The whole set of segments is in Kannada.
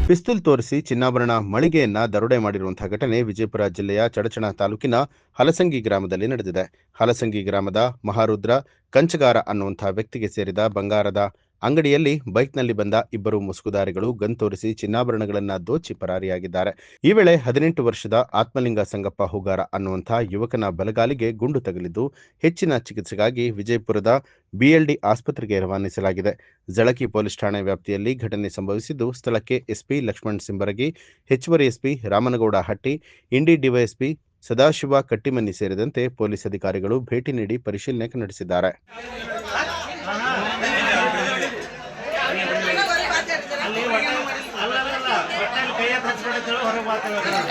ಪಿಸ್ತೂಲ್ ತೋರಿಸಿ ಚಿನ್ನಾಭರಣ ಮಳಿಗೆಯನ್ನ ದರೋಡೆ ಮಾಡಿರುವಂತಹ ಘಟನೆ ವಿಜಯಪುರ ಜಿಲ್ಲೆಯ ಚಡಚಣ ತಾಲೂಕಿನ ಹಲಸಂಗಿ ಗ್ರಾಮದಲ್ಲಿ ನಡೆದಿದೆ. ಹಲಸಂಗಿ ಗ್ರಾಮದ ಮಹಾರುದ್ರ ಕಂಚಗಾರ ಅನ್ನುವಂತಹ ವ್ಯಕ್ತಿಗೆ ಸೇರಿದ ಬಂಗಾರದ ಅಂಗಡಿಯಲ್ಲಿ ಬೈಕ್ನಲ್ಲಿ ಬಂದ ಇಬ್ಬರು ಮುಸುಕುಧಾರಿಗಳು ಗನ್ ತೋರಿಸಿ ಚಿನ್ನಾಭರಣಗಳನ್ನ ದೋಚಿ ಪರಾರಿಯಾಗಿದ್ದಾರೆ. ಈ ವೇಳೆ 18 ವರ್ಷದ ಆತ್ಮಲಿಂಗ ಸಂಗಪ್ಪ ಹುಗಾರ ಅನ್ನುವಂತಹ ಯುವಕನ ಬಲಗಾಲಿಗೆ ಗುಂಡು ತಗುಲಿದ್ದು ಹೆಚ್ಚಿನ ಚಿಕಿತ್ಸೆಗಾಗಿ ವಿಜಯಪುರದ ಬಿಎಲ್ಡಿ ಆಸ್ಪತ್ರೆಗೆ ರವಾನಿಸಲಾಗಿದೆ. ಜಳಕಿ ಪೊಲೀಸ್ ಠಾಣೆ ವ್ಯಾಪ್ತಿಯಲ್ಲಿ ಘಟನೆ ಸಂಭವಿಸಿದ್ದು, ಸ್ಥಳಕ್ಕೆ ಎಸ್ಪಿ ಲಕ್ಷ್ಮಣ್ ಸಿಂಬರಗಿ, ಹೆಚ್ಚುವರಿ ಎಸ್ಪಿ ರಾಮನಗೌಡ ಹಟ್ಟಿ, ಇಂಡಿ ಡಿವೈಎಸ್ಪಿ ಸದಾಶಿವ ಕಟ್ಟಿಮನಿ ಸೇರಿದಂತೆ ಪೊಲೀಸ್ ಅಧಿಕಾರಿಗಳು ಭೇಟಿ ನೀಡಿ ಪರಿಶೀಲನೆ ನಡೆಸಿದ್ದಾರೆ.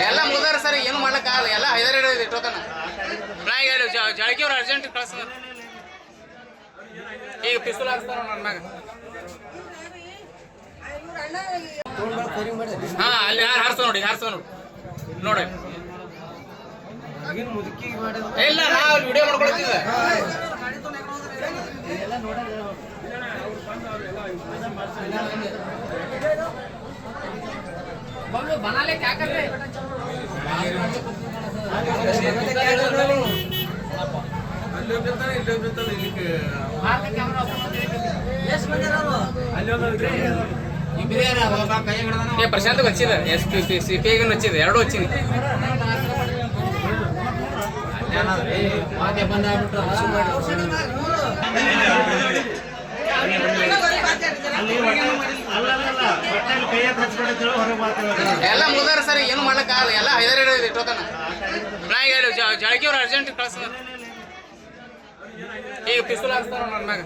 ಎಲ್ಲ ಮುಗಿದಾರ ಸರ್, ಏನು ಮಾಡ್ಲಕ್ಕಾಗಲ್ಲ. ಎಲ್ಲ ಹೈದರಾಬಾದ್ ಇಟ್ಟೋತನ ನಾ ಹೇಳಿ ಜಳಕಿ ಅವ್ರು ಅರ್ಜೆಂಟ್ ಕಳ್ಸ. ಈಗ ಪಿಸ್ತೂಲ್ ಹಾಕ್ತಾರ ನನ್ನ ಮ್ಯಾಗ. ಹಾ, ಅಲ್ಲಿ ಯಾರು ಹಾರಿಸ್ತ ನೋಡಿ, ನೋಡಿ ಇಲ್ಲ, ನಾವು ವಿಡಿಯೋ ಮಾಡ್ಕೊಳ್ತಿದ್ದೆ. बनाले क्या कर रहे ಪ್ರಶಾಂತ್ వచ్చింది, ఎస్పీ వచ్చింది, ಎರಡು వచ్చింది. ಎಲ್ಲ ಮುಗಿದಾರ ಸರ್, ಏನು ಮಾಡ್ಲಕ್ಕಾಗಲ್ಲ. ಎಲ್ಲ ಹೈದರಾಬಾದ್ ಇಟ್ಟೋತನ ನಾ ಹೇಳಿ ಜಳಕಿ ಅವ್ರು ಅರ್ಜೆಂಟ್ ಕಳ್ಸ. ಈಗ ಪಿಸ್ತೂಲ್ ಹಾಕ್ತಾರ ನನ್ನ ಮ್ಯಾಗ.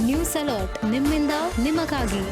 ನ್ಯೂಸ್ ಅಲರ್ಟ್, ನಿಮ್ಮಿಂದ ನಿಮಗಾಗಿ.